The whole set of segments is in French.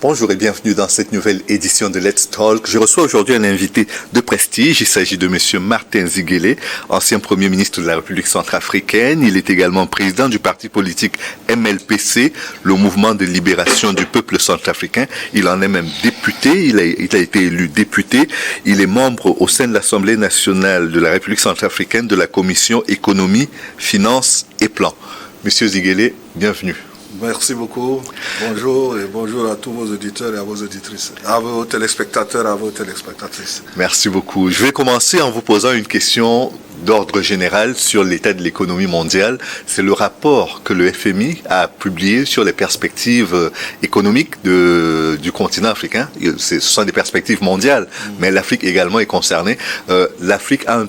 Bonjour et bienvenue dans cette nouvelle édition de Let's Talk. Je reçois aujourd'hui un invité de prestige. Il s'agit de Monsieur Martin Ziguélé, ancien Premier ministre de la République centrafricaine. Il est également président du parti politique MLPC, le Mouvement de libération du peuple centrafricain. Il en est même député. Il a été élu député. Il est membre au sein de l'Assemblée nationale de la République centrafricaine de la Commission économie, finances et plan. Monsieur Ziguélé, bienvenue. Merci beaucoup. Bonjour et bonjour à tous vos auditeurs et à vos auditrices, à vos téléspectateurs, à vos téléspectatrices. Merci beaucoup. Je vais commencer en vous posant une question d'ordre général sur l'état de l'économie mondiale. C'est le rapport que le FMI a publié sur les perspectives économiques du continent africain. Ce sont des perspectives mondiales, mais l'Afrique également est concernée. L'Afrique a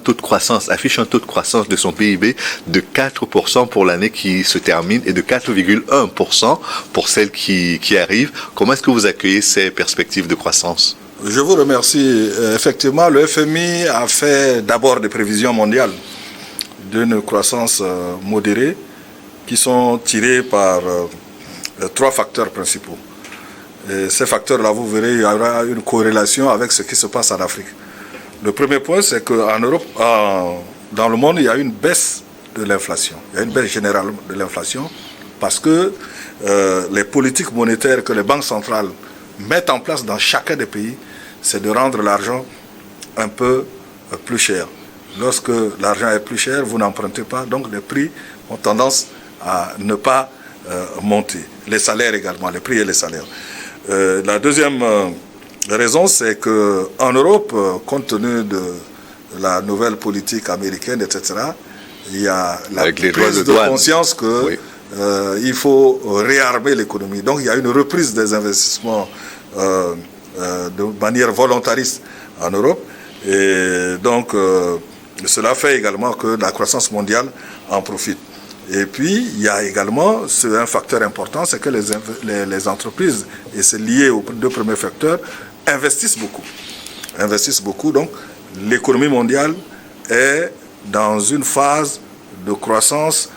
affiche un taux de croissance de son PIB de 4% pour l'année qui se termine et de 4,1% pour celle qui arrive. Comment est-ce que vous accueillez ces perspectives de croissance ? Je vous remercie. Effectivement, le FMI a fait d'abord des prévisions mondiales d'une croissance modérée qui sont tirées par trois facteurs principaux. Et ces facteurs-là, vous verrez, il y aura une corrélation avec ce qui se passe en Afrique. Le premier point, c'est qu'en Europe, dans le monde, il y a une baisse de l'inflation. Il y a une baisse générale de l'inflation parce que les politiques monétaires que les banques centrales mettent en place dans chacun des pays, c'est de rendre l'argent un peu plus cher. Lorsque l'argent est plus cher, vous n'empruntez pas, donc les prix ont tendance à ne pas monter. Les salaires également, les prix et les salaires. La deuxième raison, c'est qu'en Europe, compte tenu de la nouvelle politique américaine, etc., il y a la prise de conscience que il faut réarmer l'économie. Donc il y a une reprise des investissements de manière volontariste en Europe. Et donc cela fait également que la croissance mondiale en profite. Et puis il y a également un facteur important, c'est que les entreprises, et c'est lié aux deux premiers facteurs, investissent beaucoup. Donc l'économie mondiale est dans une phase de croissance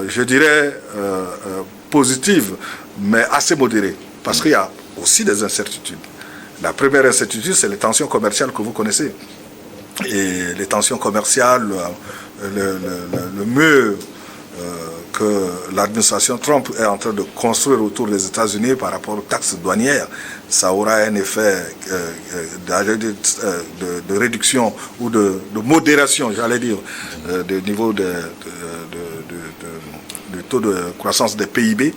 je dirais positive, mais assez modérée, parce qu'il y a aussi des incertitudes. La première incertitude, c'est les tensions commerciales que vous connaissez. Et les tensions commerciales, le mur que l'administration Trump est en train de construire autour des États-Unis par rapport aux taxes douanières, ça aura un effet de réduction ou de modération, j'allais dire, du niveau du taux de croissance des PIB,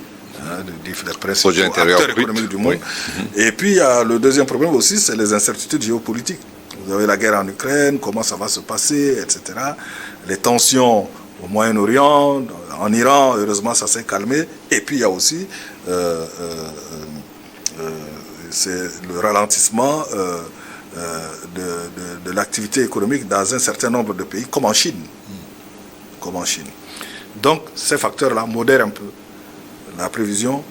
des principaux acteurs économiques du monde. Et puis, il y a le deuxième problème aussi, c'est les incertitudes géopolitiques. Vous avez la guerre en Ukraine, comment ça va se passer, etc. Les tensions au Moyen-Orient, en Iran, heureusement, ça s'est calmé. Et puis, il y a aussi c'est le ralentissement de l'activité économique dans un certain nombre de pays, comme en Chine. Donc, ces facteurs-là modèrent un peu la prévision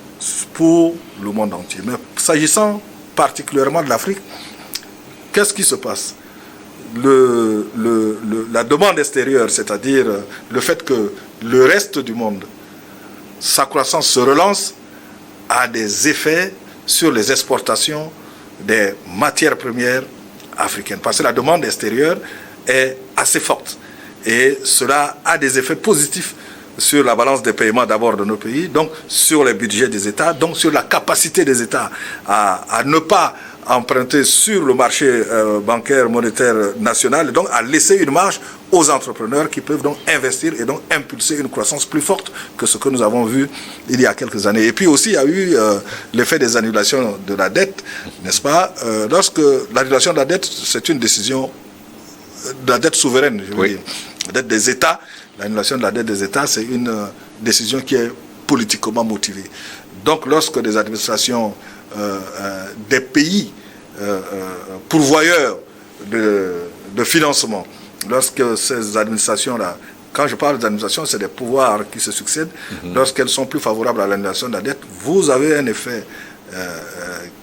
pour le monde entier. Mais s'agissant particulièrement de l'Afrique, qu'est-ce qui se passe ? La demande extérieure, c'est-à-dire le fait que le reste du monde, sa croissance se relance, a des effets sur les exportations des matières premières africaines. Parce que la demande extérieure est assez forte. Et cela a des effets positifs sur la balance des paiements d'abord de nos pays, donc sur les budgets des États, donc sur la capacité des États à ne pas emprunter sur le marché bancaire monétaire national, et donc à laisser une marge aux entrepreneurs qui peuvent donc investir et donc impulser une croissance plus forte que ce que nous avons vu il y a quelques années. Et puis aussi, il y a eu l'effet des annulations de la dette, n'est-ce pas ? Lorsque l'annulation de la dette, c'est une décision de la dette souveraine, je veux dire, la dette des États. L'annulation de la dette des États, c'est une décision qui est politiquement motivée. Donc, lorsque des administrations des pays pourvoyeurs de financement, lorsque ces administrations-là, quand je parle d'administration, c'est des pouvoirs qui se succèdent, lorsqu'elles sont plus favorables à l'annulation de la dette, vous avez un effet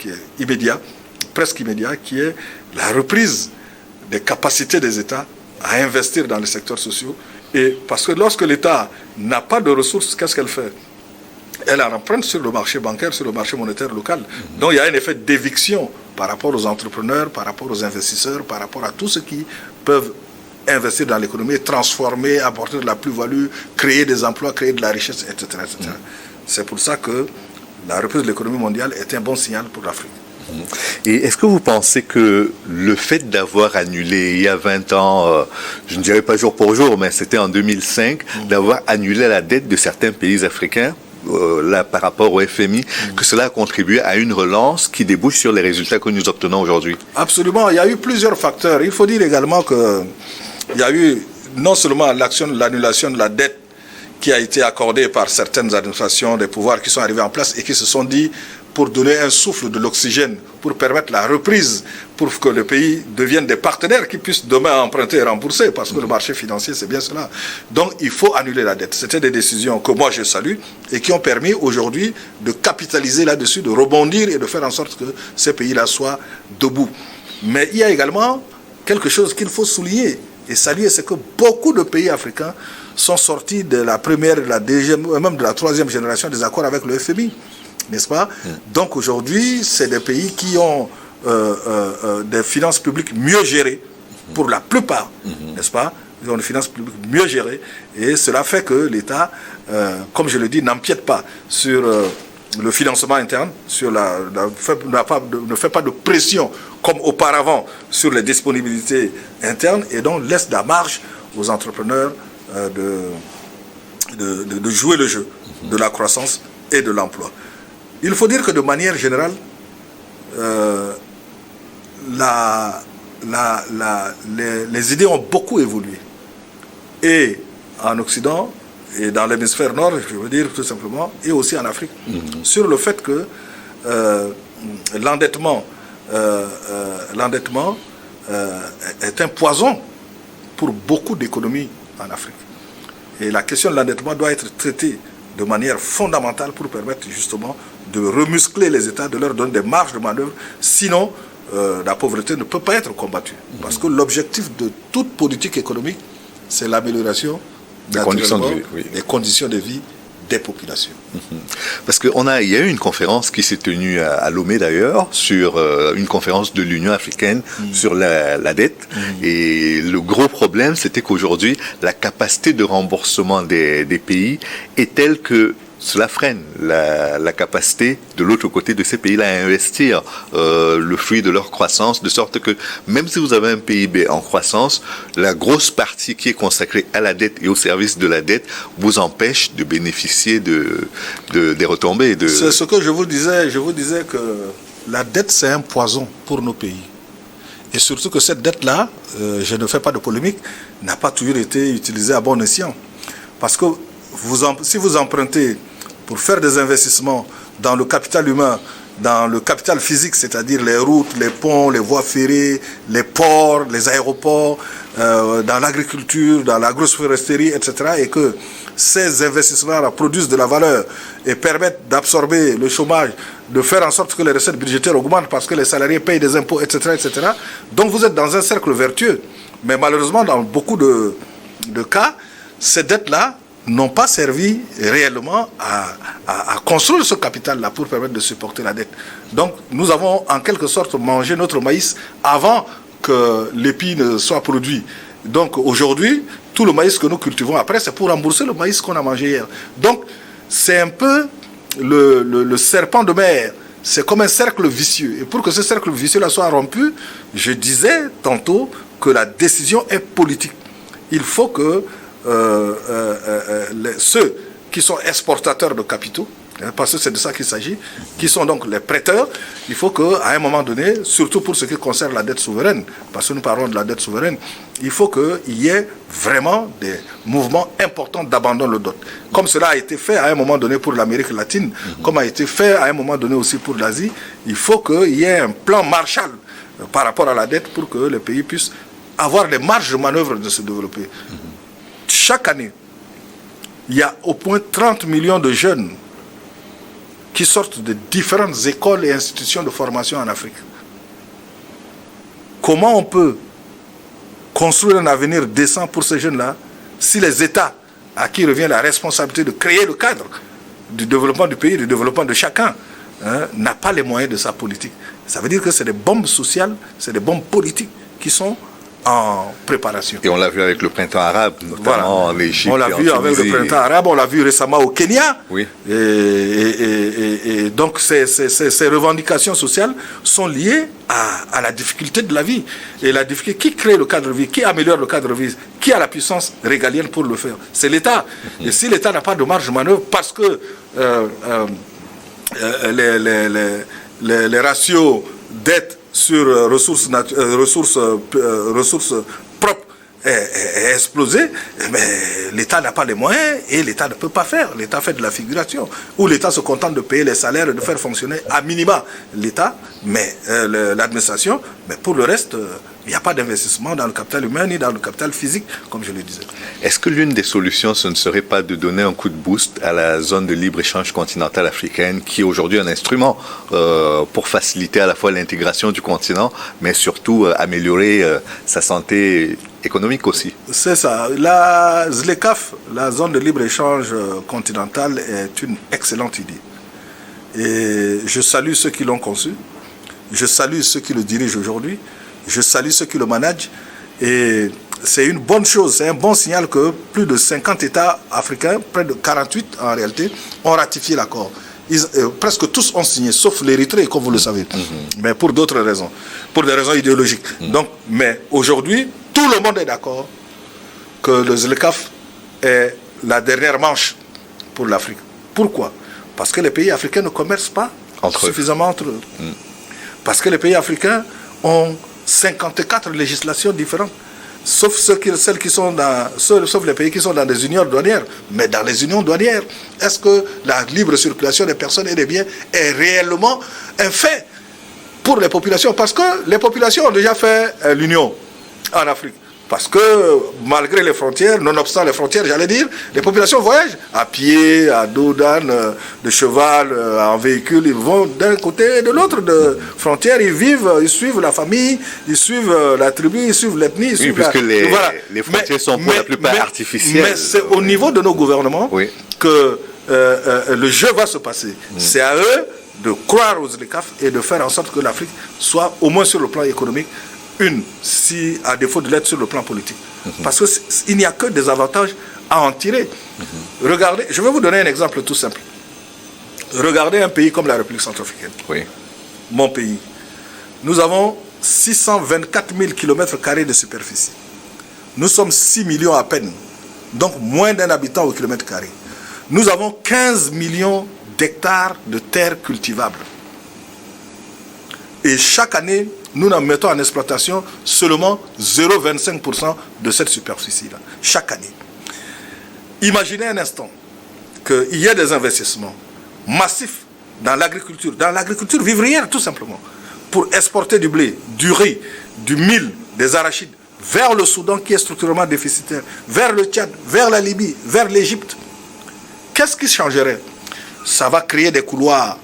qui est immédiat, presque immédiat, qui est la reprise des capacités des États à investir dans les secteurs sociaux. Et parce que lorsque l'État n'a pas de ressources, qu'est-ce qu'elle fait ? elle en emprunte sur le marché bancaire, sur le marché monétaire local. Donc il y a un effet d'éviction par rapport aux entrepreneurs, par rapport aux investisseurs, par rapport à tous ceux qui peuvent investir dans l'économie, transformer, apporter de la plus-value, créer des emplois, créer de la richesse, etc. etc. C'est pour ça que la reprise de l'économie mondiale est un bon signal pour l'Afrique. Et est-ce que vous pensez que le fait d'avoir annulé il y a 20 ans, je ne dirais pas jour pour jour, mais c'était en 2005, d'avoir annulé la dette de certains pays africains, là par rapport au FMI, que cela a contribué à une relance qui débouche sur les résultats que nous obtenons aujourd'hui? Absolument, il y a eu plusieurs facteurs. Il faut dire également qu'il y a eu non seulement l'annulation de la dette qui a été accordée par certaines administrations des pouvoirs qui sont arrivés en place et qui se sont dit pour donner un souffle de l'oxygène, pour permettre la reprise, pour que le pays devienne des partenaires qui puissent demain emprunter et rembourser, parce que le marché financier, c'est bien cela. Donc, il faut annuler la dette. C'était des décisions que moi, je salue et qui ont permis aujourd'hui de capitaliser là-dessus, de rebondir et de faire en sorte que ces pays-là soient debout. Mais il y a également quelque chose qu'il faut souligner et saluer, c'est que beaucoup de pays africains sont sortis de la première, de la deuxième, même de la troisième génération des accords avec le FMI. N'est-ce pas? Donc aujourd'hui, c'est des pays qui ont des finances publiques mieux gérées, pour la plupart, n'est-ce pas? Ils ont des finances publiques mieux gérées, et cela fait que l'État, comme je le dis, n'empiète pas sur le financement interne, ne fait pas de pression comme auparavant sur les disponibilités internes, et donc laisse de la marge aux entrepreneurs de jouer le jeu de la croissance et de l'emploi. Il faut dire que de manière générale, les idées ont beaucoup évolué. Et en Occident, et dans l'hémisphère nord, je veux dire tout simplement, et aussi en Afrique, sur le fait que l'endettement est un poison pour beaucoup d'économies en Afrique. Et la question de l'endettement doit être traitée de manière fondamentale pour permettre justement de remuscler les États, de leur donner des marges de manœuvre. Sinon, la pauvreté ne peut pas être combattue. Parce que l'objectif de toute politique économique, c'est l'amélioration des conditions de vie des populations. Parce qu'il y a eu une conférence qui s'est tenue à Lomé d'ailleurs, sur une conférence de l'Union africaine sur la dette. Et le gros problème, c'était qu'aujourd'hui, la capacité de remboursement des pays est telle que cela freine la capacité de l'autre côté de ces pays-là à investir le fruit de leur croissance, de sorte que même si vous avez un PIB en croissance, la grosse partie qui est consacrée à la dette et au service de la dette vous empêche de bénéficier des retombées. C'est ce que je vous disais. Je vous disais que la dette, c'est un poison pour nos pays. Et surtout que cette dette-là, je ne fais pas de polémique, n'a pas toujours été utilisée à bon escient. Parce que si vous empruntez pour faire des investissements dans le capital humain, dans le capital physique, c'est-à-dire les routes, les ponts, les voies ferrées, les ports, les aéroports, dans l'agriculture, dans l'agroforesterie, etc., et que ces investissements-là produisent de la valeur et permettent d'absorber le chômage, de faire en sorte que les recettes budgétaires augmentent parce que les salariés payent des impôts, etc., etc. Donc vous êtes dans un cercle vertueux. Mais malheureusement, dans beaucoup de cas, ces dettes-là n'ont pas servi réellement à construire ce capital-là pour permettre de supporter la dette. Donc, nous avons en quelque sorte mangé notre maïs avant que l'épi ne soit produit. Donc, aujourd'hui, tout le maïs que nous cultivons après, c'est pour rembourser le maïs qu'on a mangé hier. Donc, c'est un peu le serpent de mer. C'est comme un cercle vicieux. Et pour que ce cercle vicieux-là soit rompu, je disais tantôt que la décision est politique. Il faut que ceux qui sont exportateurs de capitaux, parce que c'est de ça qu'il s'agit, qui sont donc les prêteurs, il faut qu'à un moment donné, surtout pour ce qui concerne la dette souveraine, parce que nous parlons de la dette souveraine, il faut qu'il y ait vraiment des mouvements importants d'abandon de dot. Comme cela a été fait à un moment donné pour l'Amérique latine, comme a été fait à un moment donné aussi pour l'Asie, il faut qu'il y ait un plan Marshall par rapport à la dette pour que les pays puissent avoir les marges de manœuvre de se développer. Chaque année, il y a au moins 30 millions de jeunes qui sortent de différentes écoles et institutions de formation en Afrique. Comment on peut construire un avenir décent pour ces jeunes-là si les États, à qui revient la responsabilité de créer le cadre du développement du pays, du développement de chacun, n'a pas les moyens de sa politique. Ça veut dire que c'est des bombes sociales, c'est des bombes politiques qui sont en préparation. Et on l'a vu avec le printemps arabe, notamment en Égypte. On l'a vu avec le printemps arabe, on l'a vu récemment au Kenya. Oui. Et donc ces revendications sociales sont liées à la difficulté de la vie. Et la difficulté, qui crée le cadre de vie, qui améliore le cadre de vie, qui a la puissance régalienne pour le faire? C'est l'État. Et si l'État n'a pas de marge de manœuvre parce que les ratios dette sur ressources propres est explosé, mais l'État n'a pas les moyens et l'État ne peut pas faire. L'État fait de la figuration. Ou l'État se contente de payer les salaires et de faire fonctionner à minima l'État, mais l'administration, mais pour le reste, il n'y a pas d'investissement dans le capital humain ni dans le capital physique, comme je le disais. Est-ce que l'une des solutions, ce ne serait pas de donner un coup de boost à la zone de libre-échange continentale africaine, qui est aujourd'hui un instrument pour faciliter à la fois l'intégration du continent, mais surtout améliorer sa santé économique aussi? C'est ça. La ZLECAf, la zone de libre-échange continentale, est une excellente idée. Et je salue ceux qui l'ont conçu. Je salue ceux qui le dirigent aujourd'hui. Je salue ceux qui le managent. Et c'est une bonne chose, c'est un bon signal que plus de 50 États africains, près de 48 en réalité, ont ratifié l'accord. Presque tous ont signé, sauf l'Érythrée, comme vous le savez. Mais pour d'autres raisons, pour des raisons idéologiques. Donc, mais aujourd'hui, tout le monde est d'accord que le ZLECAf est la dernière manche pour l'Afrique. Pourquoi? Parce que les pays africains ne commercent pas suffisamment entre eux. Parce que les pays africains ont 54 législations différentes, sauf celles qui sont sauf les pays qui sont dans des unions douanières. Mais dans les unions douanières, est-ce que la libre circulation des personnes et des biens est réellement un fait pour les populations? Parce que les populations ont déjà fait l'union en Afrique. Parce que malgré les frontières, nonobstant les frontières, j'allais dire, les populations voyagent à pied, à dos d'âne, de cheval, en véhicule. Ils vont d'un côté et de l'autre de frontières. Ils vivent, ils suivent la famille, ils suivent la tribu, ils suivent l'ethnie. Oui, puisque les frontières sont pour la plupart artificielles. Mais c'est au niveau de nos gouvernements que le jeu va se passer. C'est à eux de croire aux ZLECAf et de faire en sorte que l'Afrique soit, au moins sur le plan économique, si à défaut de l'être sur le plan politique. Parce qu'il n'y a que des avantages à en tirer. Regardez, je vais vous donner un exemple tout simple. Regardez un pays comme la République centrafricaine. Mon pays. Nous avons 624 000 km² de superficie. Nous sommes 6 millions à peine. Donc moins d'un habitant au kilomètre carré. Nous avons 15 millions d'hectares de terres cultivables. Et chaque année, nous en mettons en exploitation seulement 0,25% de cette superficie-là, chaque année. Imaginez un instant qu'il y ait des investissements massifs dans l'agriculture vivrière tout simplement, pour exporter du blé, du riz, du mil, des arachides, vers le Soudan qui est structurellement déficitaire, vers le Tchad, vers la Libye, vers l'Égypte. Qu'est-ce qui changerait? Ça va créer des couloirs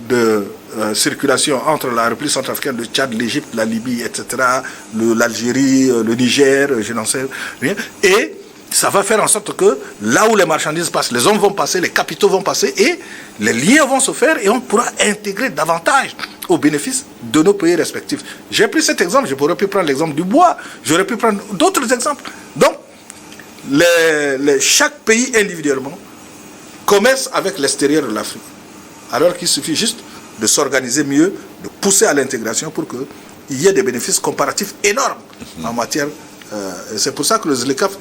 de circulation entre la République centrafricaine, le Tchad, l'Égypte, la Libye, etc., l'Algérie, le Niger, je n'en sais rien. Et ça va faire en sorte que là où les marchandises passent, les hommes vont passer, les capitaux vont passer et les liens vont se faire et on pourra intégrer davantage au bénéfice de nos pays respectifs. J'ai pris cet exemple, je pourrais pu prendre l'exemple du bois, j'aurais pu prendre d'autres exemples. Donc, chaque pays individuellement commerce avec l'extérieur de l'Afrique. Alors qu'il suffit juste de s'organiser mieux, de pousser à l'intégration pour qu'il y ait des bénéfices comparatifs énormes en matière. C'est pour ça que le ZLECAf,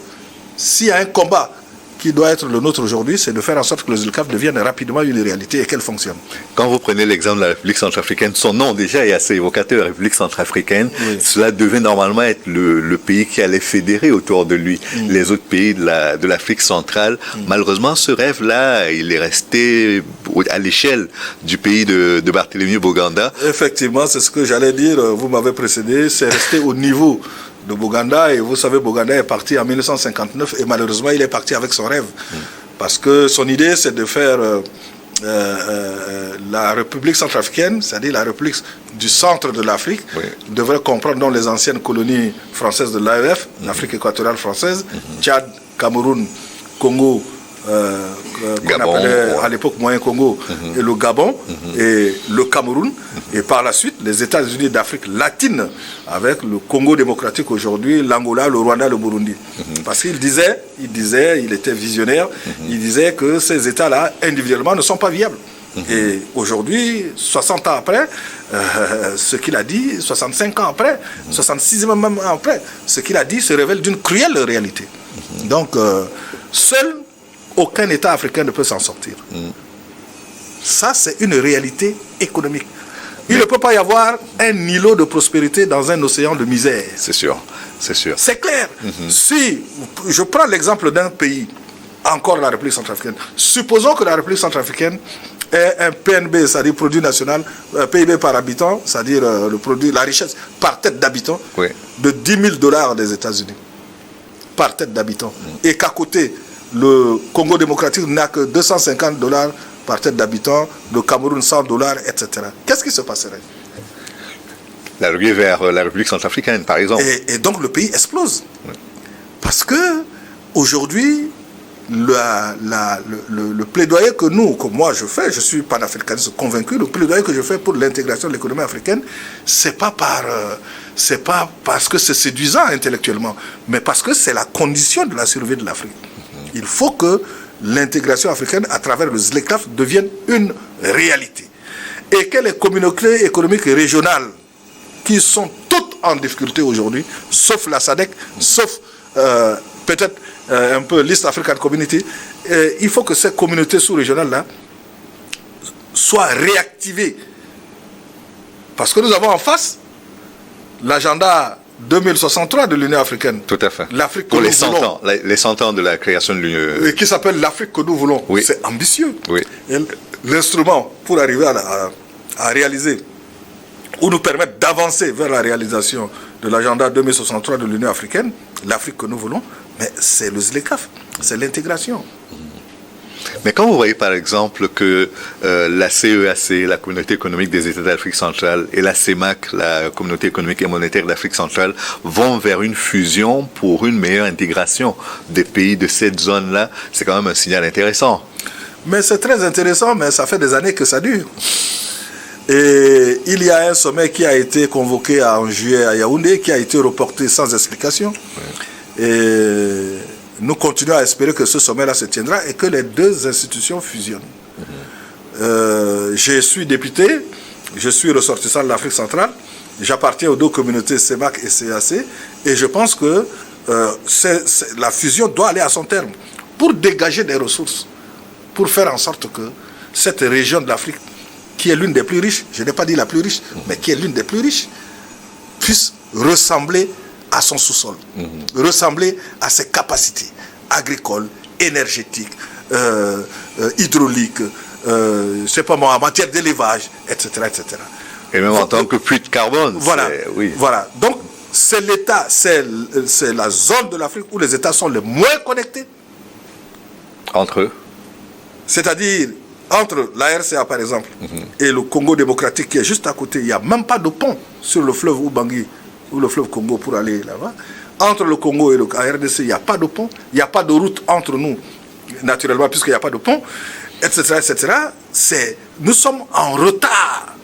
s'il y a un combat qui doit être le nôtre aujourd'hui, c'est de faire en sorte que le ZLECAf devienne rapidement une réalité et qu'elle fonctionne. Quand vous prenez l'exemple de la République centrafricaine, son nom déjà est assez évocateur, République centrafricaine. Cela devait normalement être le pays qui allait fédérer autour de lui les autres pays de l'Afrique centrale. Malheureusement, ce rêve-là, il est resté à l'échelle du pays de Barthélemy Boganda. Effectivement, c'est ce que j'allais dire, vous m'avez précédé, c'est resté au niveau de Boganda, et vous savez, Boganda est parti en 1959 et malheureusement il est parti avec son rêve parce que son idée c'est de faire la République centrafricaine, c'est-à-dire la République du centre de l'Afrique, devrait comprendre donc les anciennes colonies françaises de l'AEF, l'Afrique équatoriale française, Tchad, Cameroun, Congo, qu'on appelait à l'époque Moyen Congo, et le Gabon, et le Cameroun, et par la suite les États-Unis d'Afrique latine, avec le Congo démocratique aujourd'hui, l'Angola, le Rwanda, le Burundi. Parce qu'il disait, il était visionnaire, il disait que ces États-là, individuellement, ne sont pas viables. Et aujourd'hui, 60 ans après, ce qu'il a dit, 65 ans après, 66 même après, ce qu'il a dit se révèle d'une cruelle réalité. Donc, seul aucun État africain ne peut s'en sortir. Ça, c'est une réalité économique. Il ne peut pas y avoir un îlot de prospérité dans un océan de misère. C'est sûr, c'est sûr. C'est clair. Si je prends l'exemple d'un pays, encore la République centrafricaine, supposons que la République centrafricaine ait un PNB, c'est-à-dire produit national, PIB par habitant, c'est-à-dire le produit, la richesse par tête d'habitant, de 10 000 $ des États-Unis, par tête d'habitant. Et qu'à côté, le Congo démocratique n'a que 250 $ par tête d'habitant, le Cameroun 100 $, etc. Qu'est-ce qui se passerait? La ruée vers la République centrafricaine, par exemple. Et donc le pays explose. Parce que aujourd'hui, le plaidoyer que moi je fais, je suis panafricaniste convaincu, le plaidoyer que je fais pour l'intégration de l'économie africaine, c'est pas parce que c'est séduisant intellectuellement, mais parce que c'est la condition de la survie de l'Afrique. Il faut que l'intégration africaine à travers le ZLECAf devienne une réalité. Et que les communautés économiques régionales qui sont toutes en difficulté aujourd'hui, sauf la SADC, sauf peut-être un peu l'East African Community, il faut que ces communautés sous-régionales-là soient réactivées. Parce que nous avons en face l'agenda 2063 de l'Union africaine. Tout à fait. L'Afrique pour les 100 ans, les 100 ans de la création de l'Union. Et qui s'appelle l'Afrique que nous voulons. Oui. C'est ambitieux. Oui. L'instrument pour arriver à réaliser ou nous permettre d'avancer vers la réalisation de l'agenda 2063 de l'Union africaine, l'Afrique que nous voulons, mais c'est le ZLECAf, c'est l'intégration. Mais quand vous voyez par exemple que la CEAC, la Communauté économique des États d'Afrique centrale, et la CEMAC, la Communauté économique et monétaire d'Afrique centrale, vont vers une fusion pour une meilleure intégration des pays de cette zone-là, c'est quand même un signal intéressant. Mais c'est très intéressant, mais ça fait des années que ça dure. Et il y a un sommet qui a été convoqué en juillet à Yaoundé, qui a été reporté sans explication. Et nous continuons à espérer que ce sommet-là se tiendra et que les deux institutions fusionnent. Je suis député, je suis ressortissant de l'Afrique centrale, j'appartiens aux deux communautés CEMAC et CAC, et je pense que la fusion doit aller à son terme pour dégager des ressources, pour faire en sorte que cette région de l'Afrique, qui est l'une des plus riches, je n'ai pas dit la plus riche, mais qui est l'une des plus riches, puisse ressembler à son sous-sol, ressembler à ses capacités agricoles, énergétiques, hydrauliques, je sais pas moi, en matière d'élevage, etc., etc. Et même en tant que puits de carbone. Voilà, oui. Voilà. Donc, c'est l'État, c'est la zone de l'Afrique où les États sont les moins connectés. Entre eux. C'est-à-dire, entre la RCA par exemple, et le Congo démocratique qui est juste à côté, il n'y a même pas de pont sur le fleuve Ubangi ou le fleuve Congo pour aller là-bas. Entre le Congo et la RDC, il n'y a pas de pont, il n'y a pas de route entre nous, naturellement, puisqu'il n'y a pas de pont, etc., etc. Nous sommes en retard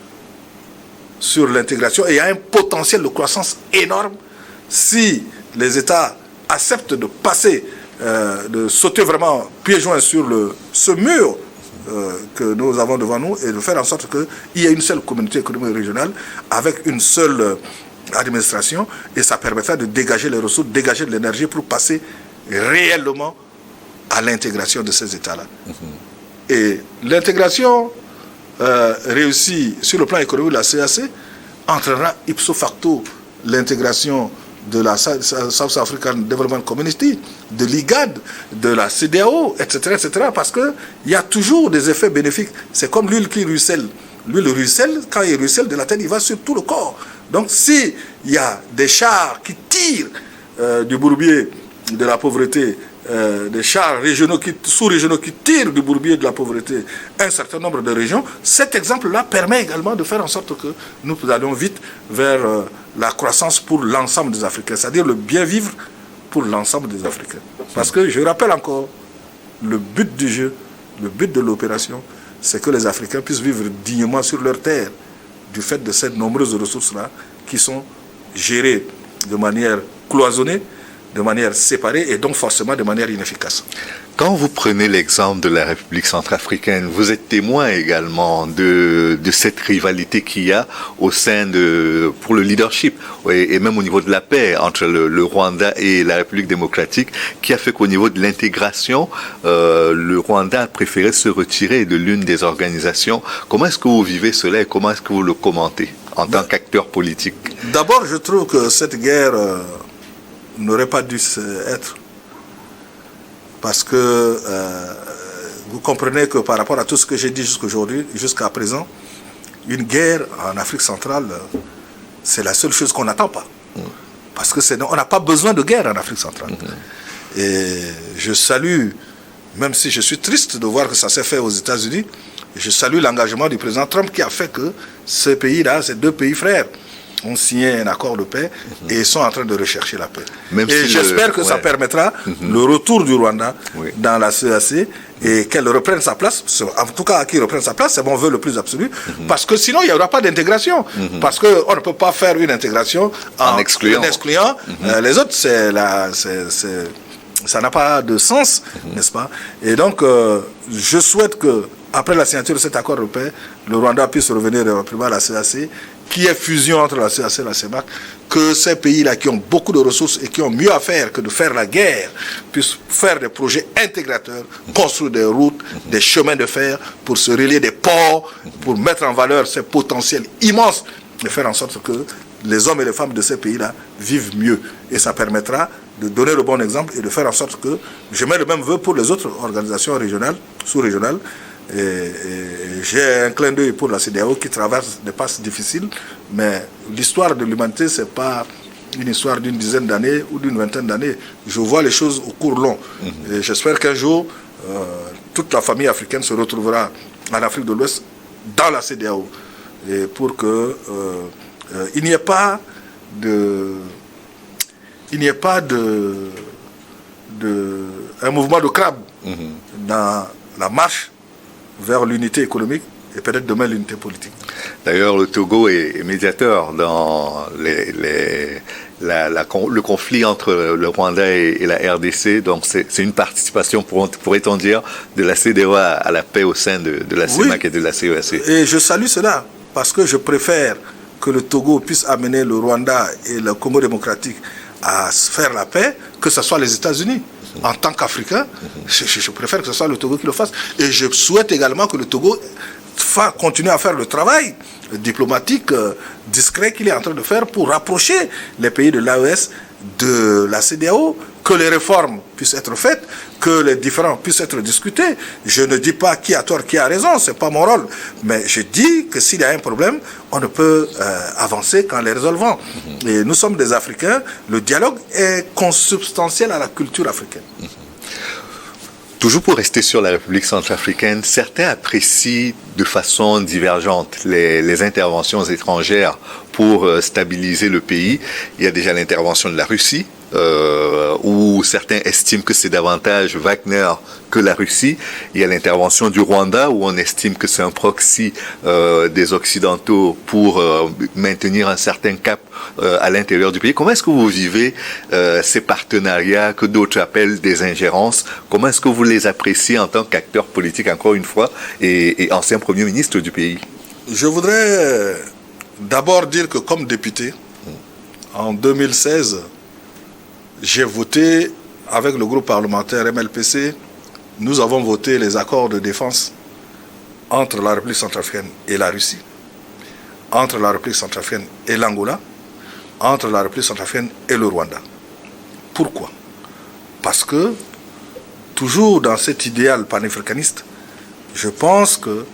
sur l'intégration et il y a un potentiel de croissance énorme si les États acceptent de passer, de sauter vraiment pieds joints sur ce mur que nous avons devant nous et de faire en sorte qu'il y ait une seule communauté économique régionale avec une seule administration, et ça permettra de dégager les ressources, dégager de l'énergie pour passer réellement à l'intégration de ces États-là. Et l'intégration réussie sur le plan économique de la CAC entraînera ipso facto l'intégration de la South African Development Community, de l'IGAD, de la CEDEAO, etc., etc., parce qu'il y a toujours des effets bénéfiques. C'est comme l'huile qui ruisselle. L'huile ruisselle, quand il ruisselle de la tête, il va sur tout le corps. Donc, s'il y a des chars qui tirent du bourbier de la pauvreté, des chars régionaux sous-régionaux qui tirent du bourbier de la pauvreté un certain nombre de régions, cet exemple-là permet également de faire en sorte que nous allons vite vers la croissance pour l'ensemble des Africains, c'est-à-dire le bien-vivre pour l'ensemble des Africains. Parce que, je rappelle encore, le but du jeu, le but de l'opération, c'est que les Africains puissent vivre dignement sur leur terre, du fait de ces nombreuses ressources-là qui sont gérées de manière cloisonnée, de manière séparée et donc forcément de manière inefficace. Quand vous prenez l'exemple de la République centrafricaine, vous êtes témoin également de cette rivalité qu'il y a au sein pour le leadership et même au niveau de la paix entre le Rwanda et la République démocratique, qui a fait qu'au niveau de l'intégration, le Rwanda a préféré se retirer de l'une des organisations. Comment est-ce que vous vivez cela et comment est-ce que vous le commentez en tant qu'acteur politique? D'abord, je trouve que cette guerre n'aurait pas dû être. Parce que vous comprenez que par rapport à tout ce que j'ai dit jusqu'à présent, une guerre en Afrique centrale, c'est la seule chose qu'on n'attend pas. Parce que on n'a pas besoin de guerre en Afrique centrale. Et je salue, même si je suis triste de voir que ça s'est fait aux États-Unis, je salue l'engagement du président Trump qui a fait que ce pays-là, ces deux pays frères, ont signé un accord de paix et sont en train de rechercher la paix. Même et si j'espère que ça permettra le retour du Rwanda dans la CEAC et qu'elle reprenne sa place, en tout cas qu'il reprenne sa place, c'est mon vœu le plus absolu, parce que sinon il n'y aura pas d'intégration, parce qu'on ne peut pas faire une intégration en excluant les autres, ça n'a pas de sens, n'est-ce pas? Et donc, je souhaite que, après la signature de cet accord de paix, le Rwanda puisse revenir à la CEAC, qui est fusion entre la CEAC et la CEMAC, que ces pays-là qui ont beaucoup de ressources et qui ont mieux à faire que de faire la guerre, puissent faire des projets intégrateurs, construire des routes, des chemins de fer, pour se relier des ports, pour mettre en valeur ces potentiels immenses, et faire en sorte que les hommes et les femmes de ces pays-là vivent mieux. Et ça permettra de donner le bon exemple et de faire en sorte que je mets le même vœu pour les autres organisations régionales, sous-régionales. Et j'ai un clin d'œil pour la CEDEAO qui traverse des passes difficiles, mais l'histoire de l'humanité, ce n'est pas une histoire d'une dizaine d'années ou d'une vingtaine d'années. Je vois les choses au cours long. Et j'espère qu'un jour, toute la famille africaine se retrouvera en Afrique de l'Ouest dans la CEDEAO. Et pour que il n'y ait pas un mouvement de crabe dans la marche vers l'unité économique et peut-être demain l'unité politique. D'ailleurs, le Togo est médiateur dans le conflit entre le Rwanda et la RDC. Donc, c'est une participation, pourrait-on dire, de la CEDEAO à la paix au sein de la CEMAC et de la CEAC. Et je salue cela parce que je préfère que le Togo puisse amener le Rwanda et le Congo démocratique à faire la paix que ce soit les États-Unis. En tant qu'Africain, je préfère que ce soit le Togo qui le fasse. Et je souhaite également que le Togo continue à faire le travail diplomatique discret qu'il est en train de faire pour rapprocher les pays de l'AES de la CEDEAO, que les réformes puissent être faites, que les différends puissent être discutés. Je ne dis pas qui a tort, qui a raison, ce n'est pas mon rôle. Mais je dis que s'il y a un problème, on ne peut avancer qu'en les résolvant. Et nous sommes des Africains, le dialogue est consubstantiel à la culture africaine. Toujours pour rester sur la République centrafricaine, certains apprécient de façon divergente les interventions étrangères pour stabiliser le pays. Il y a déjà l'intervention de la Russie, où certains estiment que c'est davantage Wagner que la Russie. Il y a l'intervention du Rwanda, où on estime que c'est un proxy des Occidentaux pour maintenir un certain cap à l'intérieur du pays. Comment est-ce que vous vivez ces partenariats que d'autres appellent des ingérences? Comment est-ce que vous les appréciez en tant qu'acteur politique, encore une fois, et ancien Premier ministre du pays? Je voudrais d'abord dire que comme député, en 2016, j'ai voté avec le groupe parlementaire MLPC. Nous avons voté les accords de défense entre la République centrafricaine et la Russie, entre la République centrafricaine et l'Angola, entre la République centrafricaine et le Rwanda. Pourquoi? Parce que, toujours dans cet idéal panafricaniste, je pense que,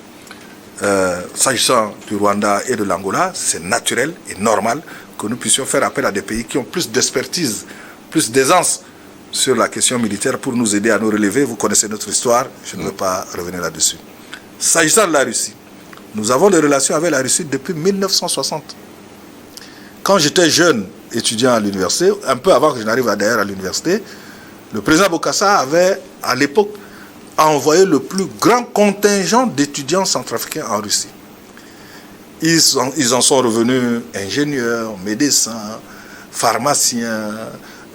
s'agissant du Rwanda et de l'Angola, c'est naturel et normal que nous puissions faire appel à des pays qui ont plus d'expertise, plus d'aisance sur la question militaire pour nous aider à nous relever. Vous connaissez notre histoire, je ne veux pas revenir là-dessus. S'agissant de la Russie, nous avons des relations avec la Russie depuis 1960. Quand j'étais jeune étudiant à l'université, un peu avant que je n'arrive d'ailleurs à l'université, le président Bokassa avait à l'époque a envoyé le plus grand contingent d'étudiants centrafricains en Russie. Ils en sont revenus ingénieurs, médecins, pharmaciens,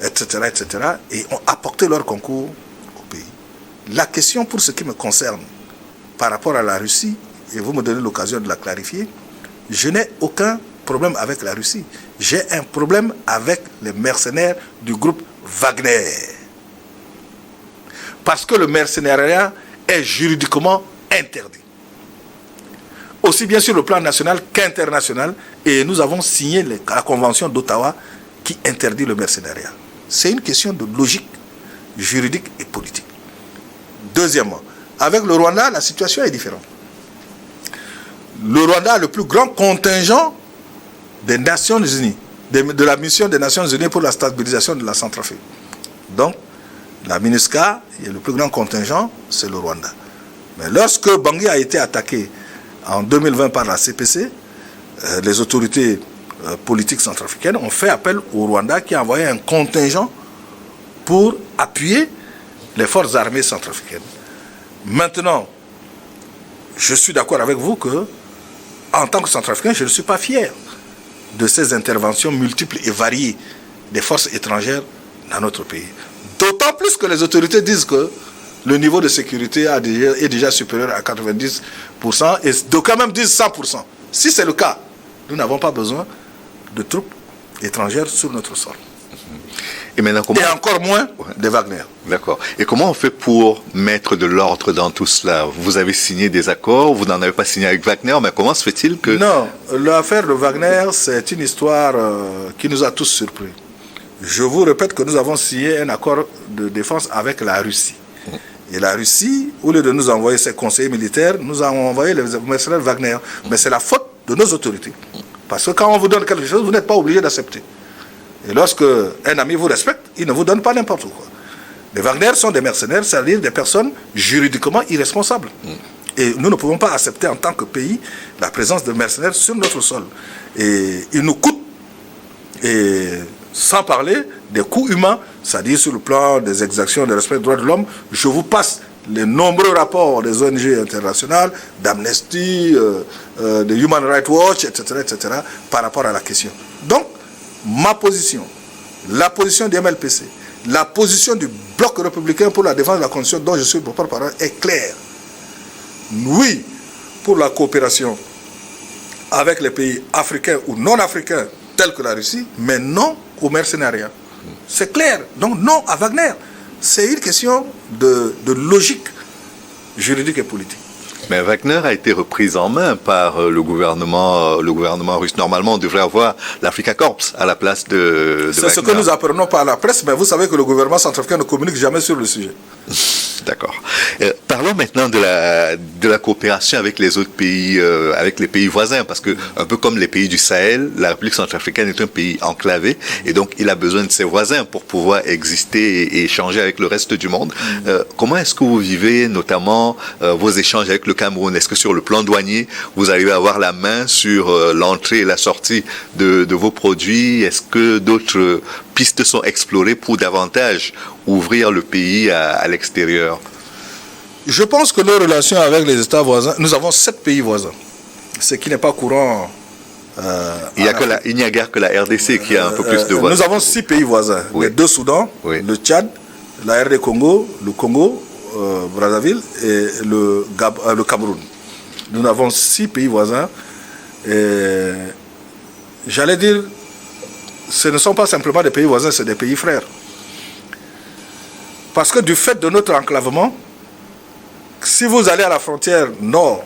etc., etc., et ont apporté leur concours au pays. La question pour ce qui me concerne par rapport à la Russie, et vous me donnez l'occasion de la clarifier, je n'ai aucun problème avec la Russie. J'ai un problème avec les mercenaires du groupe Wagner. Parce que le mercenariat est juridiquement interdit. Aussi bien sur le plan national qu'international, et nous avons signé la Convention d'Ottawa qui interdit le mercenariat. C'est une question de logique juridique et politique. Deuxièmement, avec le Rwanda, la situation est différente. Le Rwanda a le plus grand contingent des Nations Unies, de la mission des Nations Unies pour la stabilisation de la Centrafrique. Donc, la MINUSCA, et le plus grand contingent, c'est le Rwanda. Mais lorsque Bangui a été attaqué en 2020 par la CPC, les autorités politiques centrafricaines ont fait appel au Rwanda qui a envoyé un contingent pour appuyer les forces armées centrafricaines. Maintenant, je suis d'accord avec vous que, en tant que centrafricain, je ne suis pas fier de ces interventions multiples et variées des forces étrangères dans notre pays. D'autant plus que les autorités disent que le niveau de sécurité est déjà supérieur à 90% et d'aucuns même disent 100%. Si c'est le cas, nous n'avons pas besoin de troupes étrangères sur notre sol. Et encore moins des Wagner. D'accord. Et comment on fait pour mettre de l'ordre dans tout cela? Vous avez signé des accords, vous n'en avez pas signé avec Wagner, mais comment se fait-il que... Non, l'affaire de Wagner, c'est une histoire qui nous a tous surpris. Je vous répète que nous avons signé un accord de défense avec la Russie. Et la Russie, au lieu de nous envoyer ses conseillers militaires, nous a envoyé les mercenaires Wagner. Mais c'est la faute de nos autorités. Parce que quand on vous donne quelque chose, vous n'êtes pas obligé d'accepter. Et lorsque un ami vous respecte, il ne vous donne pas n'importe quoi. Les Wagner sont des mercenaires, c'est-à-dire des personnes juridiquement irresponsables. Et nous ne pouvons pas accepter en tant que pays la présence de mercenaires sur notre sol. Et ils nous coûtent, et sans parler des coûts humains, c'est-à-dire sur le plan des exactions de respect des droits de l'homme. Je vous passe les nombreux rapports des ONG internationales, d'Amnesty, de Human Rights Watch, etc., etc., par rapport à la question. Donc, ma position, la position du MLPC, la position du Bloc républicain pour la défense de la Constitution dont je suis le porte-parole est claire. Oui, pour la coopération avec les pays africains ou non africains tels que la Russie, mais non au mercenariat. C'est clair. Donc non à Wagner. C'est une question de logique juridique et politique. Mais Wagner a été reprise en main par le gouvernement russe. Normalement, on devrait avoir l'Africa Corps à la place de C'est Wagner. ce que nous apprenons par la presse, mais vous savez que le gouvernement centrafricain ne communique jamais sur le sujet. D'accord. Parlons maintenant de la coopération avec les autres pays, avec les pays voisins, parce que un peu comme les pays du Sahel, la République centrafricaine est un pays enclavé, et donc il a besoin de ses voisins pour pouvoir exister et échanger avec le reste du monde. Comment est-ce que vous vivez notamment vos échanges avec le Cameroun? Est-ce que sur le plan douanier, vous arrivez à avoir la main sur l'entrée et la sortie de vos produits? Est-ce que d'autres pistes sont explorées pour davantage ouvrir le pays à l'extérieur? Je pense que nos relations avec les États voisins, nous avons 7 pays voisins, ce qui n'est pas courant. Il n'y a guère que la RDC qui a un peu plus de voisins. Nous avons 6 pays voisins, oui. Les 2 Soudans, oui. Le Tchad, la RD Congo, le Congo, Brazzaville et le Cameroun. Nous avons 6 pays voisins. Et j'allais dire, ce ne sont pas simplement des pays voisins, c'est des pays frères. Parce que du fait de notre enclavement, si vous allez à la frontière nord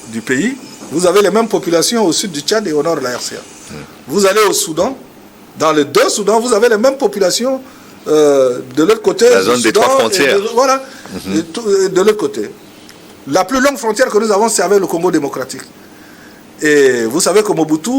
du pays, vous avez les mêmes populations au sud du Tchad et au nord de la RCA. Vous allez au Soudan, dans les 2 Soudans, vous avez les mêmes populations de l'autre côté. La zone des 3 frontières. Voilà, de l'autre côté. La plus longue frontière que nous avons, c'est avec le Congo démocratique. Et vous savez que Mobutu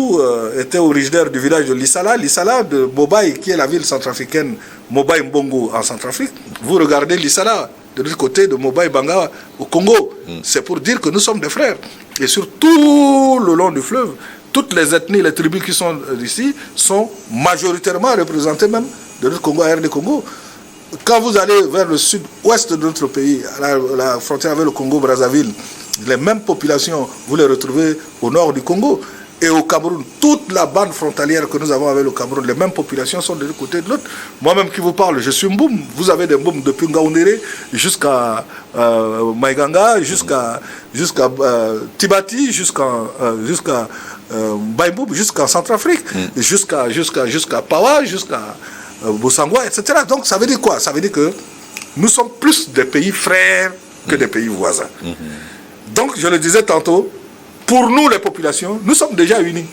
était originaire du village de Lissala. Lissala de Mobaï, qui est la ville centrafricaine, Mobaï Mbongo en Centrafrique. Vous regardez Lissala de l'autre côté de Mobaï Banga au Congo. C'est pour dire que nous sommes des frères. Et sur tout le long du fleuve, toutes les ethnies, les tribus qui sont ici sont majoritairement représentées même de notre Congo à RD Congo. quand vous allez vers le sud-ouest de notre pays, à la frontière avec le Congo-Brazzaville, les mêmes populations, vous les retrouvez au nord du Congo. Et au Cameroun, toute la bande frontalière que nous avons avec le Cameroun, les mêmes populations sont de l'un côté de l'autre. Moi-même qui vous parle, je suis Mboum. Vous avez des Mboum depuis Ngaoundéré jusqu'à Maïganga, jusqu'à Tibati, jusqu'à Baïboum, jusqu'à Centrafrique, jusqu'à Pawa, jusqu'à Bosangwa, etc. Donc ça veut dire quoi? Ça veut dire que nous sommes plus des pays frères que des pays voisins. Donc je le disais tantôt, pour nous, les populations, nous sommes déjà unis.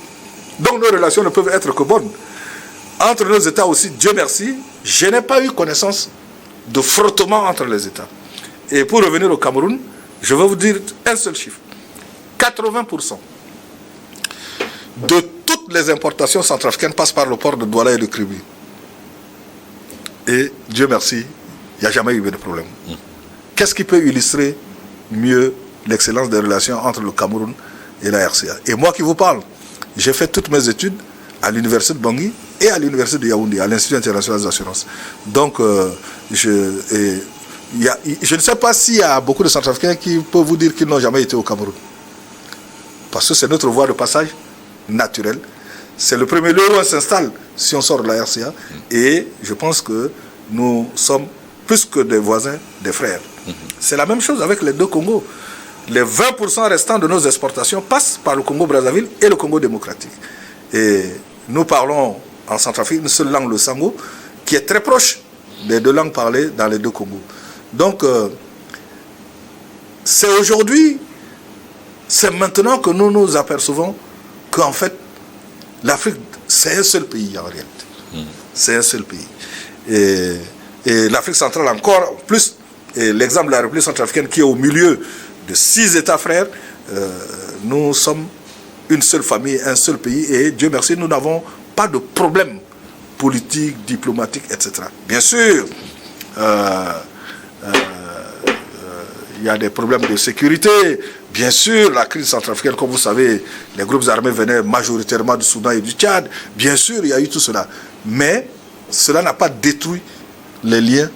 Donc nos relations ne peuvent être que bonnes. Entre nos États aussi, Dieu merci, je n'ai pas eu connaissance de frottement entre les États. Et pour revenir au Cameroun, je vais vous dire un seul chiffre. 80% de toutes les importations centrafricaines passent par le port de Douala et de Kribi. Et Dieu merci, il n'y a jamais eu de problème. Qu'est-ce qui peut illustrer mieux l'excellence des relations entre le Cameroun et la RCA? Et moi qui vous parle, j'ai fait toutes mes études à l'université de Bangui et à l'université de Yaoundé, à l'Institut international des assurances. Donc, je ne sais pas s'il y a beaucoup de Centrafricains qui peuvent vous dire qu'ils n'ont jamais été au Cameroun. Parce que c'est notre voie de passage naturelle. C'est le premier lieu où on s'installe si on sort de la RCA. Et je pense que nous sommes plus que des voisins, des frères. C'est la même chose avec les deux Congos. Les 20% restants de nos exportations passent par le Congo-Brazzaville et le Congo démocratique. Et nous parlons en Centrafrique une seule langue, le Sango, qui est très proche des deux langues parlées dans les deux Congos. Donc, c'est aujourd'hui, c'est maintenant que nous nous apercevons qu'en fait, l'Afrique, c'est un seul pays en réalité. C'est un seul pays. Et l'Afrique centrale encore plus, et l'exemple de la République centrafricaine qui est au milieu de 6 États frères, nous sommes une seule famille, un seul pays, et Dieu merci, nous n'avons pas de problème politique, diplomatique, etc. Bien sûr, il y a des problèmes de sécurité. Bien sûr, la crise centrafricaine, comme vous savez, les groupes armés venaient majoritairement du Soudan et du Tchad. Bien sûr, il y a eu tout cela. Mais cela n'a pas détruit les liens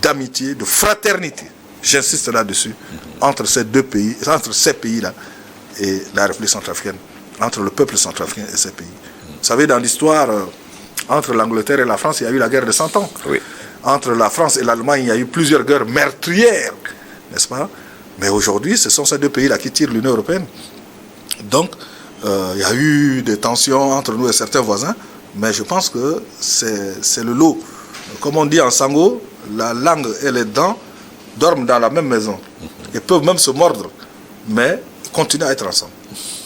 d'amitié, de fraternité. J'insiste là-dessus, entre ces deux pays, entre ces pays-là et la République centrafricaine, entre le peuple centrafricain et ces pays. Vous savez, dans l'histoire, entre l'Angleterre et la France, il y a eu la guerre de 100 ans. Oui. Entre la France et l'Allemagne, il y a eu plusieurs guerres meurtrières, n'est-ce pas? Mais aujourd'hui, ce sont ces deux pays-là qui tirent l'Union européenne. Donc, il y a eu des tensions entre nous et certains voisins, mais je pense que c'est le lot. Comme on dit en Sango, la langue et les dents dorment dans la même maison. Ils peuvent même se mordre, mais continuent à être ensemble.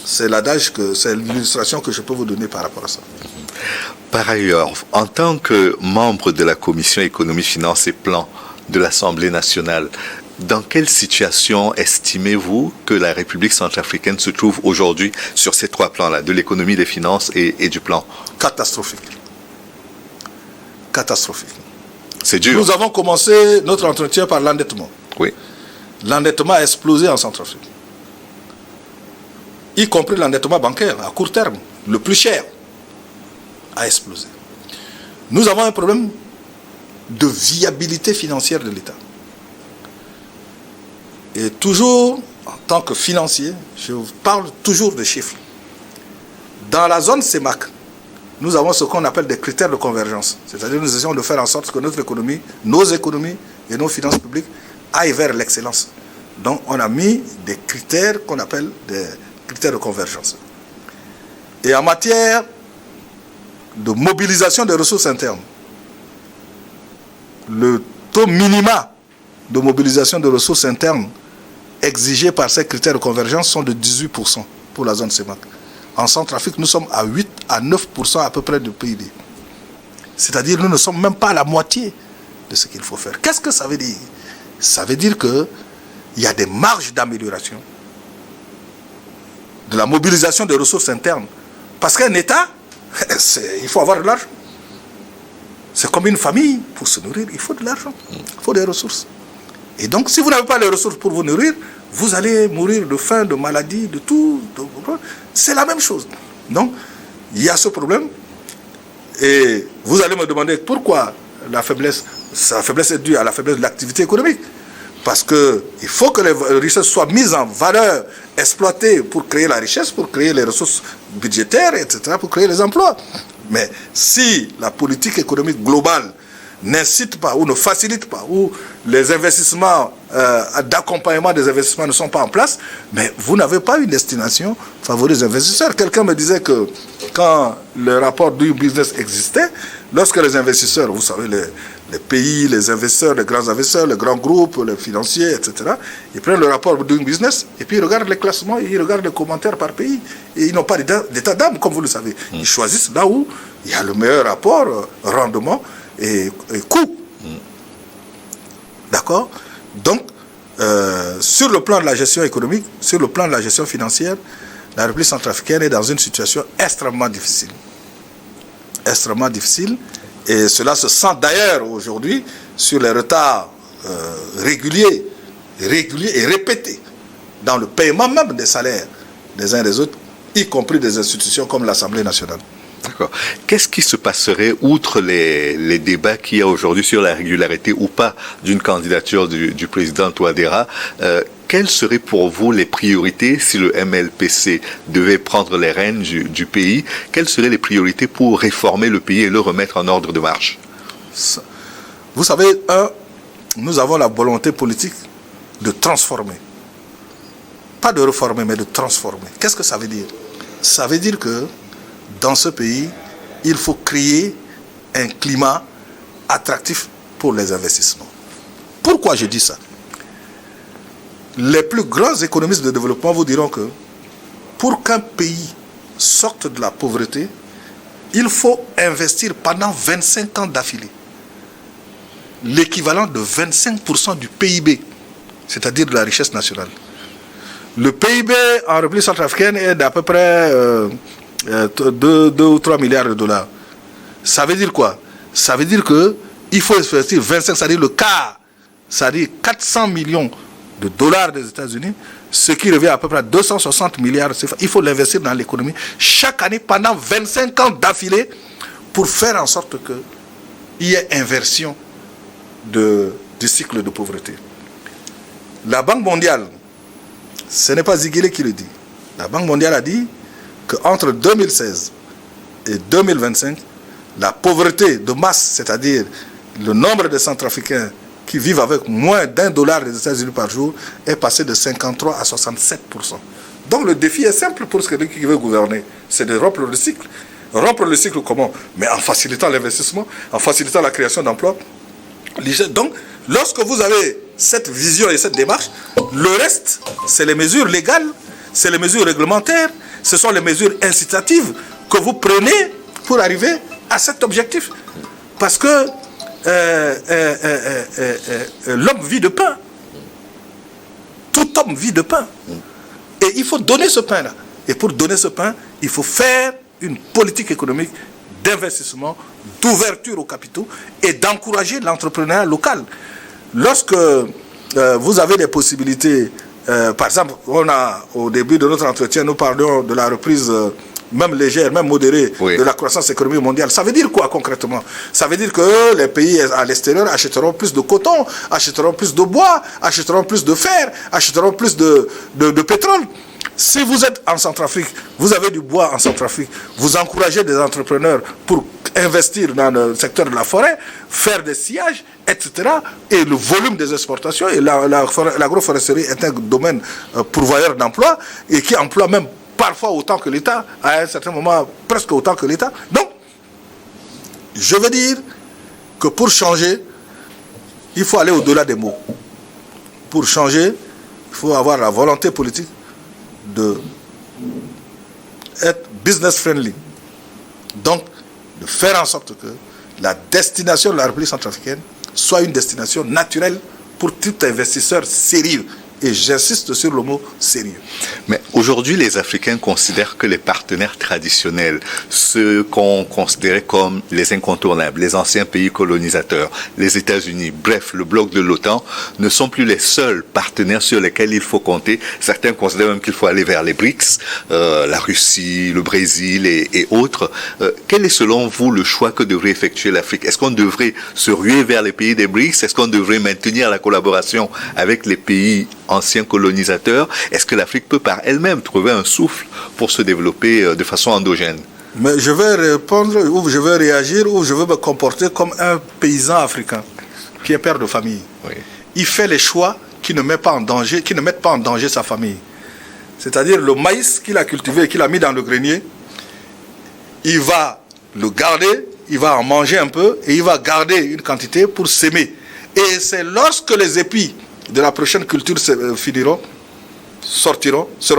C'est l'adage, c'est l'illustration que je peux vous donner par rapport à ça. Par ailleurs, en tant que membre de la Commission économie, finances et plan de l'Assemblée nationale, dans quelle situation estimez-vous que la République centrafricaine se trouve aujourd'hui sur ces 3 plans-là, de l'économie, des finances et du plan? Catastrophique. Catastrophique. C'est dur. Nous avons commencé notre entretien par l'endettement. Oui. L'endettement a explosé en Centrafrique. Y compris l'endettement bancaire à court terme, le plus cher, a explosé. Nous avons un problème de viabilité financière de l'État. Et toujours, en tant que financier, je parle toujours de chiffres. Dans la zone CEMAC, nous avons ce qu'on appelle des critères de convergence. C'est-à-dire nous essayons de faire en sorte que notre économie, nos économies et nos finances publiques aillent vers l'excellence. Donc on a mis des critères qu'on appelle des critères de convergence. Et en matière de mobilisation des ressources internes, le taux minima de mobilisation des ressources internes exigés par ces critères de convergence sont de 18% pour la zone CEMAC. En Centrafrique, nous sommes à 8 à 9% à peu près du PIB. C'est-à-dire nous ne sommes même pas à la moitié de ce qu'il faut faire. Qu'est-ce que ça veut dire? Ça veut dire qu'il y a des marges d'amélioration de la mobilisation des ressources internes. Parce qu'un État, il faut avoir de l'argent. C'est comme une famille, pour se nourrir, il faut de l'argent, il faut des ressources. Et donc, si vous n'avez pas les ressources pour vous nourrir, vous allez mourir de faim, de maladie, de tout. C'est la même chose. Donc, il y a ce problème. Et vous allez me demander pourquoi la faiblesse. Sa faiblesse est due à la faiblesse de l'activité économique. Parce qu'il faut que les richesses soient mises en valeur, exploitées pour créer la richesse, pour créer les ressources budgétaires, etc., pour créer les emplois. Mais si la politique économique globale n'incite pas ou ne facilite pas, ou les investissements d'accompagnement des investissements ne sont pas en place, mais vous n'avez pas une destination favorable aux investisseurs. Quelqu'un me disait que quand le rapport Doing Business existait, lorsque les investisseurs, vous savez, les pays, les investisseurs, les grands investisseurs, les grands groupes, les financiers, etc., ils prennent le rapport Doing Business et puis ils regardent les classements et ils regardent les commentaires par pays. Et ils n'ont pas d'état d'âme, comme vous le savez. Ils choisissent là où il y a le meilleur rapport, rendement et coût. D'accord? Donc, sur le plan de la gestion économique, sur le plan de la gestion financière, la République centrafricaine est dans une situation extrêmement difficile. Extrêmement difficile. Et cela se sent d'ailleurs aujourd'hui sur les retards réguliers et répétés dans le paiement même des salaires des uns et des autres, y compris des institutions comme l'Assemblée nationale. D'accord. Qu'est-ce qui se passerait, outre les débats qu'il y a aujourd'hui sur la régularité ou pas d'une candidature du président Touadéra, quelles seraient pour vous les priorités si le MLPC devait prendre les rênes du pays? Quelles seraient les priorités pour réformer le pays et le remettre en ordre de marche? Vous savez, nous avons la volonté politique de transformer. Pas de réformer, mais de transformer. Qu'est-ce que ça veut dire? Ça veut dire que dans ce pays, il faut créer un climat attractif pour les investissements. Pourquoi je dis ça? Les plus grands économistes de développement vous diront que pour qu'un pays sorte de la pauvreté, il faut investir pendant 25 ans d'affilée l'équivalent de 25% du PIB, c'est-à-dire de la richesse nationale. Le PIB en République centrafricaine est d'à peu près 2 ou 3 milliards de dollars. Ça veut dire quoi? Ça veut dire qu'il faut investir 25, c'est-à-dire le quart, c'est-à-dire 400 millions de dollars des États-Unis, ce qui revient à peu près à 260 milliards. Il faut l'investir dans l'économie chaque année pendant 25 ans d'affilée pour faire en sorte qu'il y ait inversion du cycle de pauvreté. La Banque mondiale, ce n'est pas Ziguele qui le dit. La Banque mondiale a dit qu'entre 2016 et 2025, la pauvreté de masse, c'est-à-dire le nombre de Centrafricains qui vivent avec moins d'$1 des États-Unis par jour, est passé de 53 à 67%. Donc le défi est simple pour celui qui veut gouverner, c'est de rompre le cycle. Rompre le cycle comment? Mais en facilitant l'investissement, en facilitant la création d'emplois. Donc, lorsque vous avez cette vision et cette démarche, le reste, c'est les mesures légales, c'est les mesures réglementaires, ce sont les mesures incitatives que vous prenez pour arriver à cet objectif. Parce que l'homme vit de pain. Tout homme vit de pain. Et il faut donner ce pain-là. Et pour donner ce pain, il faut faire une politique économique d'investissement, d'ouverture aux capitaux et d'encourager l'entrepreneuriat local. Lorsque vous avez des possibilités, par exemple, au début de notre entretien, nous parlions de la reprise même légère, même modérée, oui, de la croissance économique mondiale. Ça veut dire quoi concrètement? Ça veut dire que les pays à l'extérieur achèteront plus de coton, achèteront plus de bois, achèteront plus de fer, achèteront plus de pétrole. Si vous êtes en Centrafrique, vous avez du bois en Centrafrique, vous encouragez des entrepreneurs pour investir dans le secteur de la forêt, faire des sillages, etc. Et le volume des exportations, et l'agroforesterie est un domaine pourvoyeur d'emplois et qui emploie même parfois autant que l'État, à un certain moment presque autant que l'État. Donc, je veux dire que pour changer, il faut aller au-delà des mots. Pour changer, il faut avoir la volonté politique de être business friendly. Donc, de faire en sorte que la destination de la République centrafricaine soit une destination naturelle pour tout investisseur sérieux Et j'insiste sur le mot sérieux. Mais aujourd'hui, les Africains considèrent que les partenaires traditionnels, ceux qu'on considérait comme les incontournables, les anciens pays colonisateurs, les États-Unis, bref, le bloc de l'OTAN, ne sont plus les seuls partenaires sur lesquels il faut compter. Certains considèrent même qu'il faut aller vers les BRICS, la Russie, le Brésil et autres. Quel est selon vous le choix que devrait effectuer l'Afrique? Est-ce qu'on devrait se ruer vers les pays des BRICS? Est-ce qu'on devrait maintenir la collaboration avec les pays anciens colonisateurs? Est-ce que l'Afrique peut par elle-même trouver un souffle pour se développer de façon endogène? Mais je vais répondre, ou je vais réagir, ou je vais me comporter comme un paysan africain qui est père de famille. Oui. Il fait les choix qui ne mettent pas en danger sa famille. C'est-à-dire le maïs qu'il a cultivé et qu'il a mis dans le grenier, il va le garder, il va en manger un peu et il va garder une quantité pour s'aimer. Et c'est lorsque les épis de la prochaine culture seront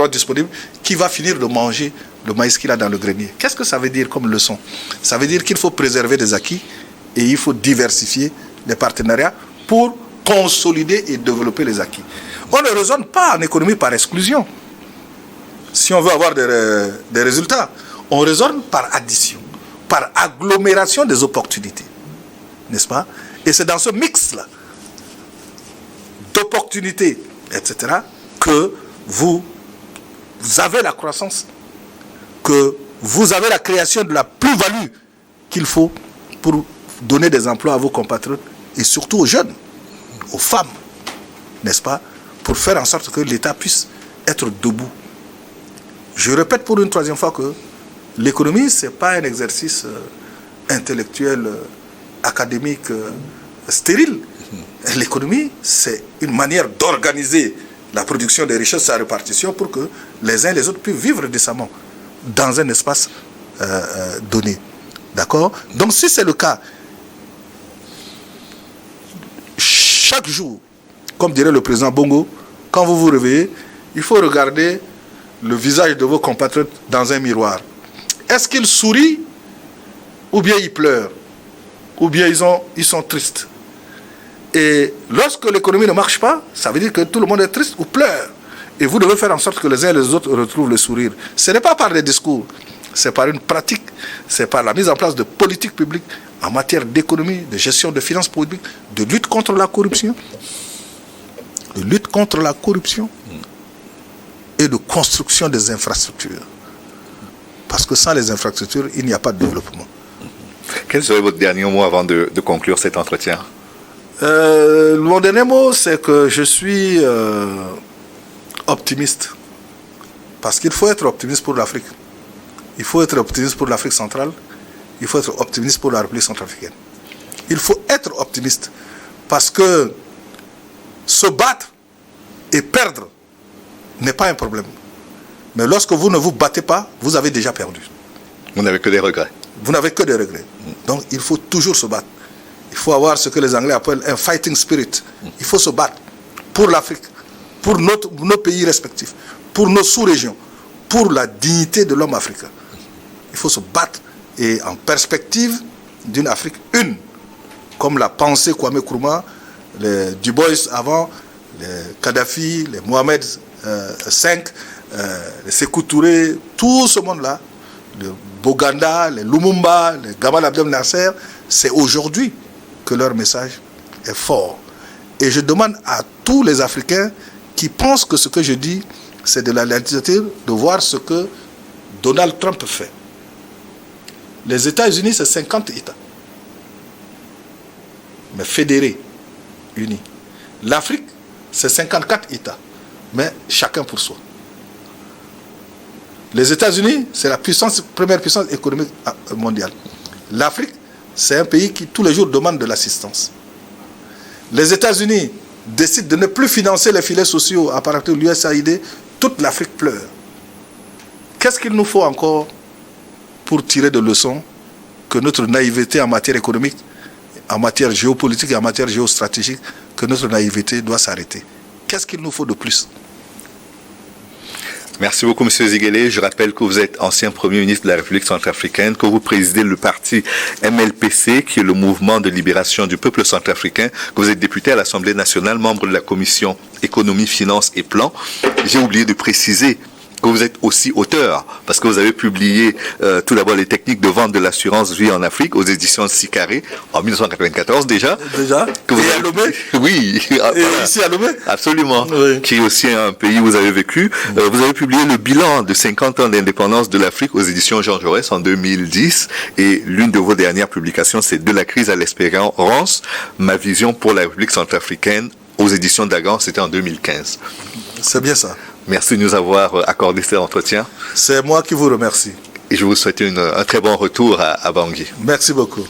disponibles, qu'il va finir de manger le maïs qu'il a dans le grenier. Qu'est-ce que ça veut dire comme leçon? Ça veut dire qu'il faut préserver des acquis et il faut diversifier les partenariats pour consolider et développer les acquis. On ne raisonne pas en économie par exclusion. Si on veut avoir des résultats, on raisonne par addition, par agglomération des opportunités. N'est-ce pas? Et c'est dans ce mix-là d'opportunités, etc., que vous avez la croissance, que vous avez la création de la plus-value qu'il faut pour donner des emplois à vos compatriotes et surtout aux jeunes, aux femmes, n'est-ce pas, pour faire en sorte que l'État puisse être debout. Je répète pour une troisième fois que l'économie, ce n'est pas un exercice intellectuel, académique, stérile. L'économie, c'est une manière d'organiser la production des richesses, sa répartition, pour que les uns et les autres puissent vivre décemment dans un espace donné. D'accord? Donc si c'est le cas, chaque jour, comme dirait le président Bongo, quand vous vous réveillez, il faut regarder le visage de vos compatriotes dans un miroir. Est-ce qu'ils sourient ou bien ils pleurent ou bien ils sont tristes? Et lorsque l'économie ne marche pas, ça veut dire que tout le monde est triste ou pleure. Et vous devez faire en sorte que les uns et les autres retrouvent le sourire. Ce n'est pas par des discours, c'est par une pratique, c'est par la mise en place de politiques publiques en matière d'économie, de gestion de finances publiques, de lutte contre la corruption, et de construction des infrastructures. Parce que sans les infrastructures, il n'y a pas de développement. Quel serait votre dernier mot avant de conclure cet entretien? Mon dernier mot, c'est que je suis optimiste. Parce qu'il faut être optimiste pour l'Afrique. Il faut être optimiste pour l'Afrique centrale. Il faut être optimiste pour la République centrafricaine. Il faut être optimiste. Parce que se battre et perdre n'est pas un problème. Mais lorsque vous ne vous battez pas, vous avez déjà perdu. Vous n'avez que des regrets. Vous n'avez que des regrets. Donc il faut toujours se battre. Il faut avoir ce que les Anglais appellent un fighting spirit. Il faut se battre pour l'Afrique, pour nos pays respectifs, pour nos sous-régions, pour la dignité de l'homme africain. Il faut se battre et en perspective d'une Afrique une, comme l'a pensé Kwame Nkrumah, les Du Bois avant, les Kadhafi, les Mohamed V, les Sékou Touré, tout ce monde-là, les Boganda, les Lumumba, les Gamal Abdel Nasser, c'est aujourd'hui que leur message est fort. Et je demande à tous les Africains qui pensent que ce que je dis, c'est de la lentitude, de voir ce que Donald Trump fait. Les États-Unis, c'est 50 États, mais fédérés, unis. L'Afrique, c'est 54 États, mais chacun pour soi. Les États-Unis, c'est la première puissance économique mondiale. L'Afrique, c'est un pays qui tous les jours demande de l'assistance. Les États-Unis décident de ne plus financer les filets sociaux à partir de l'USAID, toute l'Afrique pleure. Qu'est-ce qu'il nous faut encore pour tirer des leçons que notre naïveté en matière économique, en matière géopolitique et en matière géostratégique, que notre naïveté doit s'arrêter? Qu'est-ce qu'il nous faut de plus? Merci beaucoup, M. Ziguélé. Je rappelle que vous êtes ancien Premier ministre de la République centrafricaine, que vous présidez le parti MLPC, qui est le mouvement de libération du peuple centrafricain, que vous êtes député à l'Assemblée nationale, membre de la commission économie, finances et plan. J'ai oublié de préciser que vous êtes aussi auteur, parce que vous avez publié tout d'abord les techniques de vente de l'assurance vie en Afrique aux éditions Sicaré en 1994 déjà. Déjà. Que vous et avez... à Lomé. Oui. Et ici à Lomé. Absolument. Oui. Qui est aussi un pays où vous avez vécu. Vous avez publié le bilan de 50 ans d'indépendance de l'Afrique aux éditions Jean Jaurès en 2010. Et l'une de vos dernières publications, c'est De la crise à l'espérance, ma vision pour la République centrafricaine aux éditions Dagan, c'était en 2015. C'est bien ça. Merci de nous avoir accordé cet entretien. C'est moi qui vous remercie. Et je vous souhaite un très bon retour à Bangui. Merci beaucoup.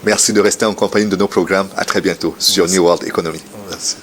Merci de rester en compagnie de nos programmes. À très bientôt sur New World Economy. Merci.